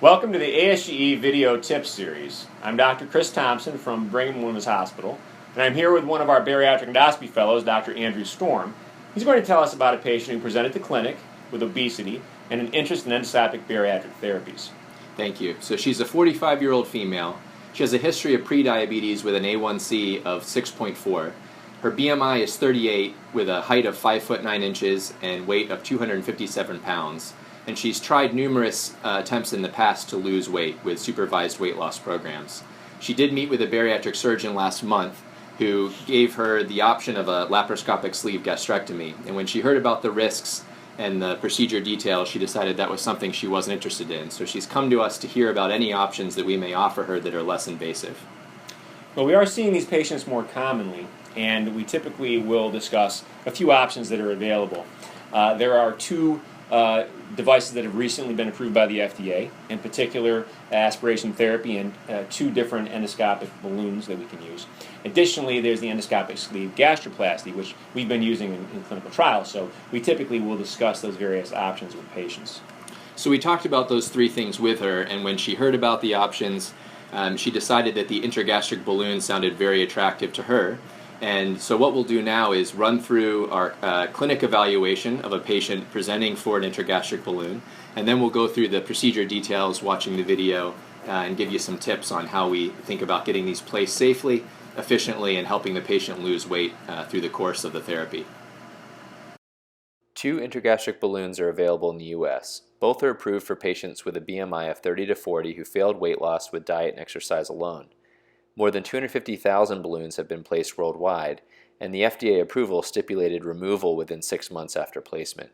Welcome to the ASGE Video Tips Series. I'm Dr. Chris Thompson from Brigham and Women's Hospital, and I'm here with one of our bariatric endoscopy fellows, Dr. Andrew Storm. He's going to tell us about a patient who presented to clinic with obesity and an interest in endoscopic bariatric therapies. Thank you. So she's a 45-year-old female. She has a history of prediabetes with an A1C of 6.4. Her BMI is 38 with a height of 5 foot 9 inches and weight of 257 pounds. And she's tried numerous attempts in the past to lose weight with supervised weight loss programs. She did meet with a bariatric surgeon last month who gave her the option of a laparoscopic sleeve gastrectomy. And when she heard about the risks and the procedure details, she decided that was something she wasn't interested in. So she's come to us to hear about any options that we may offer her that are less invasive. Well, we are seeing these patients more commonly, and we typically will discuss a few options that are available. There are two devices that have recently been approved by the FDA, in particular aspiration therapy and two different endoscopic balloons that we can use. Additionally, there's the endoscopic sleeve gastroplasty, which we've been using in clinical trials, so we typically will discuss those various options with patients. So we talked about those three things with her, and when she heard about the options, she decided that the intragastric balloon sounded very attractive to her. And so what we'll do now is run through our clinic evaluation of a patient presenting for an intragastric balloon, and then we'll go through the procedure details, watching the video, and give you some tips on how we think about getting these placed safely, efficiently, and helping the patient lose weight through the course of the therapy. Two intragastric balloons are available in the U.S. Both are approved for patients with a BMI of 30 to 40 who failed weight loss with diet and exercise alone. More than 250,000 balloons have been placed worldwide, and the FDA approval stipulated removal within 6 months after placement.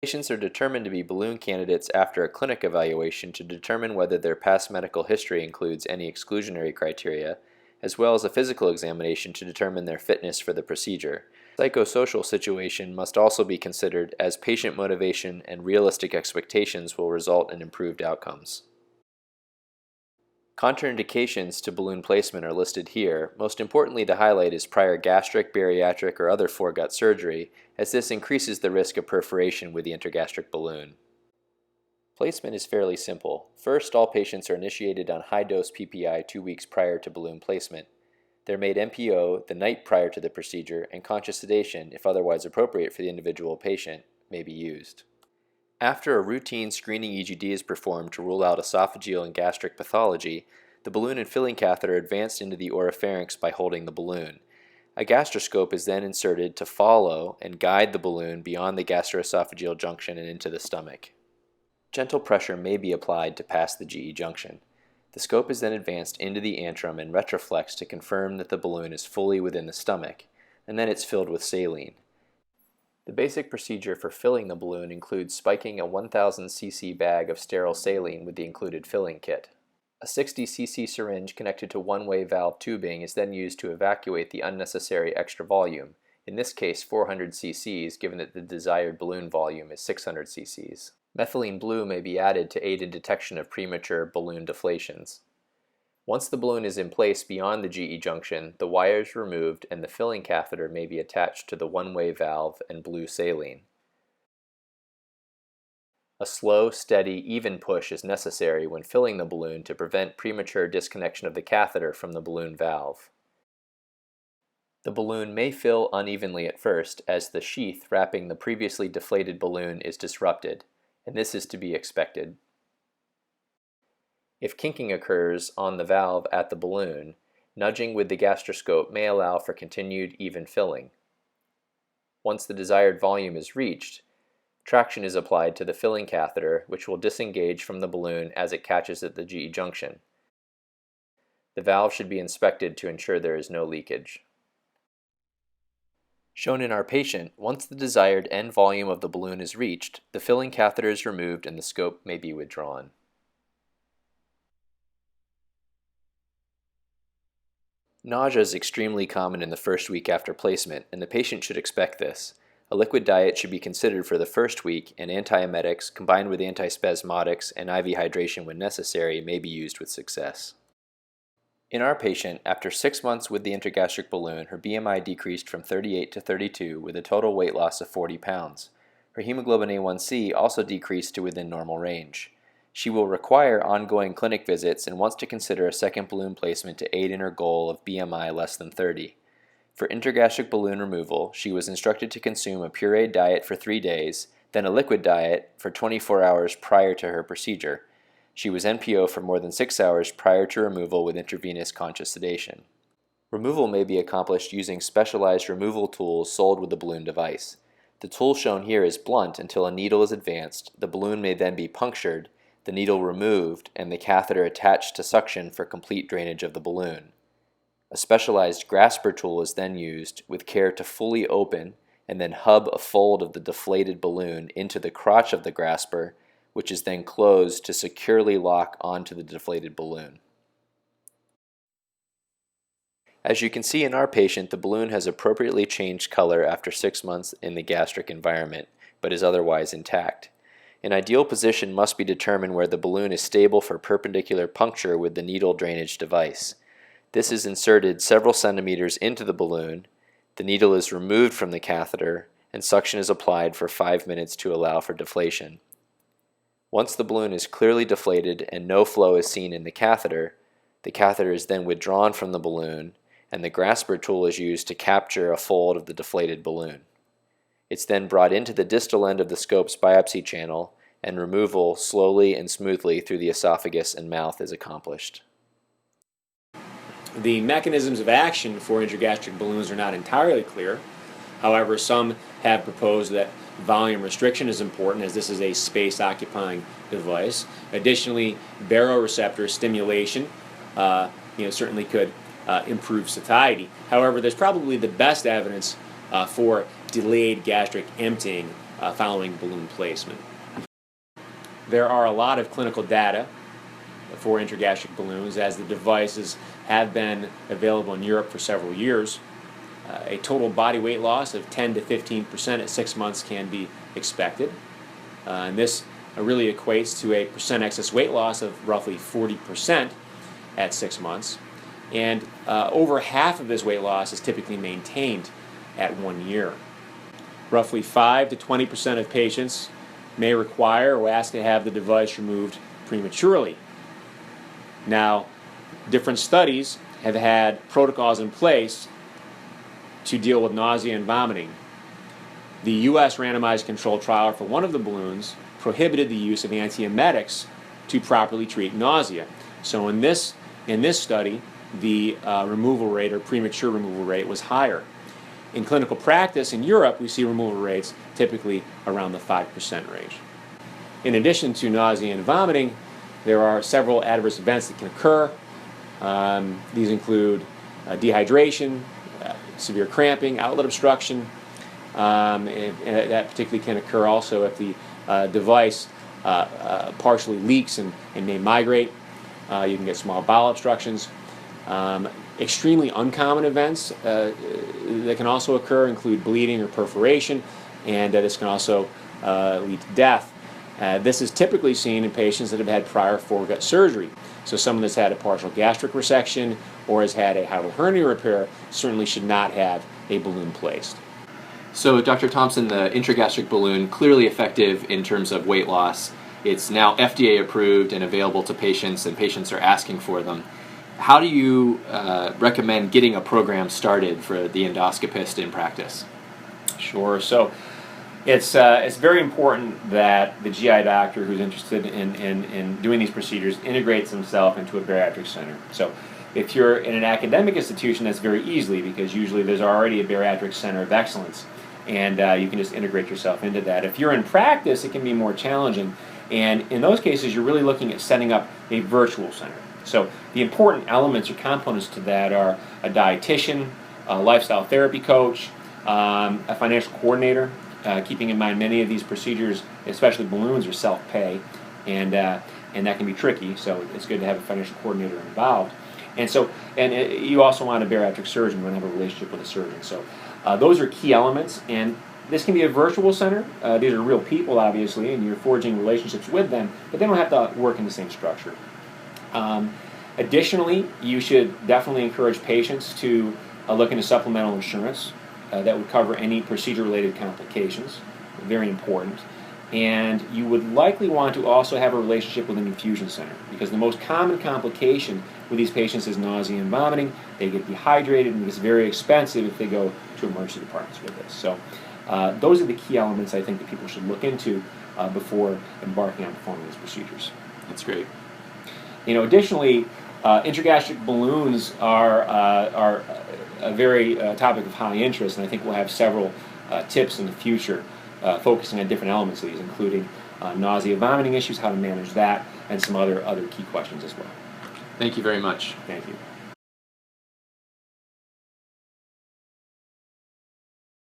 Patients are determined to be balloon candidates after a clinic evaluation to determine whether their past medical history includes any exclusionary criteria, as well as a physical examination to determine their fitness for the procedure. Psychosocial situation must also be considered, as patient motivation and realistic expectations will result in improved outcomes. Contraindications to balloon placement are listed here. Most importantly to highlight is prior gastric, bariatric, or other foregut surgery, as this increases the risk of perforation with the intragastric balloon. Placement is fairly simple. First, all patients are initiated on high-dose PPI 2 weeks prior to balloon placement. They're made NPO the night prior to the procedure, and conscious sedation, if otherwise appropriate for the individual patient, may be used. After a routine screening EGD is performed to rule out esophageal and gastric pathology, the balloon and filling catheter are advanced into the oropharynx by holding the balloon. A gastroscope is then inserted to follow and guide the balloon beyond the gastroesophageal junction and into the stomach. Gentle pressure may be applied to pass the GE junction. The scope is then advanced into the antrum and retroflexed to confirm that the balloon is fully within the stomach, and then it's filled with saline. The basic procedure for filling the balloon includes spiking a 1000 cc bag of sterile saline with the included filling kit. A 60 cc syringe connected to one-way valve tubing is then used to evacuate the unnecessary extra volume, in this case 400 cc's given that the desired balloon volume is 600 cc's. Methylene blue may be added to aid in detection of premature balloon deflations. Once the balloon is in place beyond the GE junction, the wire is removed and the filling catheter may be attached to the one-way valve and blue saline. A slow, steady, even push is necessary when filling the balloon to prevent premature disconnection of the catheter from the balloon valve. The balloon may fill unevenly at first as the sheath wrapping the previously deflated balloon is disrupted, and this is to be expected. If kinking occurs on the valve at the balloon, nudging with the gastroscope may allow for continued even filling. Once the desired volume is reached, traction is applied to the filling catheter, which will disengage from the balloon as it catches at the GE junction. The valve should be inspected to ensure there is no leakage. Shown in our patient, once the desired end volume of the balloon is reached, the filling catheter is removed and the scope may be withdrawn. Nausea is extremely common in the first week after placement, and the patient should expect this. A liquid diet should be considered for the first week, and antiemetics combined with antispasmodics and IV hydration when necessary may be used with success. In our patient, after 6 months with the intragastric balloon, her BMI decreased from 38 to 32 with a total weight loss of 40 pounds. Her hemoglobin A1C also decreased to within normal range. She will require ongoing clinic visits and wants to consider a second balloon placement to aid in her goal of BMI less than 30. For intragastric balloon removal, she was instructed to consume a pureed diet for 3 days, then a liquid diet for 24 hours prior to her procedure. She was NPO for more than 6 hours prior to removal with intravenous conscious sedation. Removal may be accomplished using specialized removal tools sold with the balloon device. The tool shown here is blunt until a needle is advanced, the balloon may then be punctured, the needle removed, and the catheter attached to suction for complete drainage of the balloon. A specialized grasper tool is then used with care to fully open and then hub a fold of the deflated balloon into the crotch of the grasper, which is then closed to securely lock onto the deflated balloon. As you can see in our patient, the balloon has appropriately changed color after 6 months in the gastric environment, but is otherwise intact. An ideal position must be determined where the balloon is stable for perpendicular puncture with the needle drainage device. This is inserted several centimeters into the balloon, the needle is removed from the catheter, and suction is applied for 5 minutes to allow for deflation. Once the balloon is clearly deflated and no flow is seen in the catheter is then withdrawn from the balloon, and the grasper tool is used to capture a fold of the deflated balloon. It's then brought into the distal end of the scope's biopsy channel, and removal slowly and smoothly through the esophagus and mouth is accomplished. The mechanisms of action for intragastric balloons are not entirely clear. However, some have proposed that volume restriction is important, as this is a space-occupying device. Additionally, baroreceptor stimulation certainly could improve satiety. However, there's probably the best evidence for delayed gastric emptying following balloon placement. There are a lot of clinical data for intragastric balloons, as the devices have been available in Europe for several years. A total body weight loss of 10 to 15% at 6 months can be expected. And this really equates to a percent excess weight loss of roughly 40% at 6 months. And over half of this weight loss is typically maintained at 1 year. Roughly 5 to 20% of patients may require or ask to have the device removed prematurely. Now, different studies have had protocols in place to deal with nausea and vomiting. The U.S. randomized controlled trial for one of the balloons prohibited the use of antiemetics to properly treat nausea. So in this study, the removal rate or premature removal rate was higher. In clinical practice in Europe, we see removal rates typically around the 5% range. In addition to nausea and vomiting, there are several adverse events that can occur. These include dehydration, severe cramping, outlet obstruction, and that particularly can occur also if the device partially leaks and may migrate. You can get small bowel obstructions. Extremely uncommon events that can also occur include bleeding or perforation, and this can also lead to death. This is typically seen in patients that have had prior foregut surgery. So someone that's had a partial gastric resection or has had a hiatal hernia repair certainly should not have a balloon placed. So, Dr. Thompson, the intragastric balloon, clearly effective in terms of weight loss. It's now FDA approved and available to patients, and patients are asking for them. How do you recommend getting a program started for the endoscopist in practice? Sure. So it's very important that the GI doctor who's interested in doing these procedures integrates himself into a bariatric center. So if you're in an academic institution, that's very easily, because usually there's already a bariatric center of excellence, and you can just integrate yourself into that. If you're in practice, it can be more challenging, and in those cases, you're really looking at setting up a virtual center. So the important elements or components to that are a dietitian, a lifestyle therapy coach, a financial coordinator, keeping in mind many of these procedures, especially balloons, are self-pay, and that can be tricky, so it's good to have a financial coordinator involved. And you also want a bariatric surgeon. You want to have a relationship with a surgeon. So those are key elements, and this can be a virtual center. These are real people, obviously, and you're forging relationships with them, but they don't have to work in the same structure. Additionally, you should definitely encourage patients to look into supplemental insurance that would cover any procedure-related complications. very important. And you would likely want to also have a relationship with an infusion center, because the most common complication with these patients is nausea and vomiting. They get dehydrated, and it's very expensive if they go to emergency departments with this. So those are the key elements I think that people should look into before embarking on performing these procedures. That's great. Additionally, intragastric balloons are a very topic of high interest, and I think we'll have several tips in the future focusing on different elements of these, including nausea, vomiting issues, how to manage that, and some other key questions as well. Thank you very much. Thank you.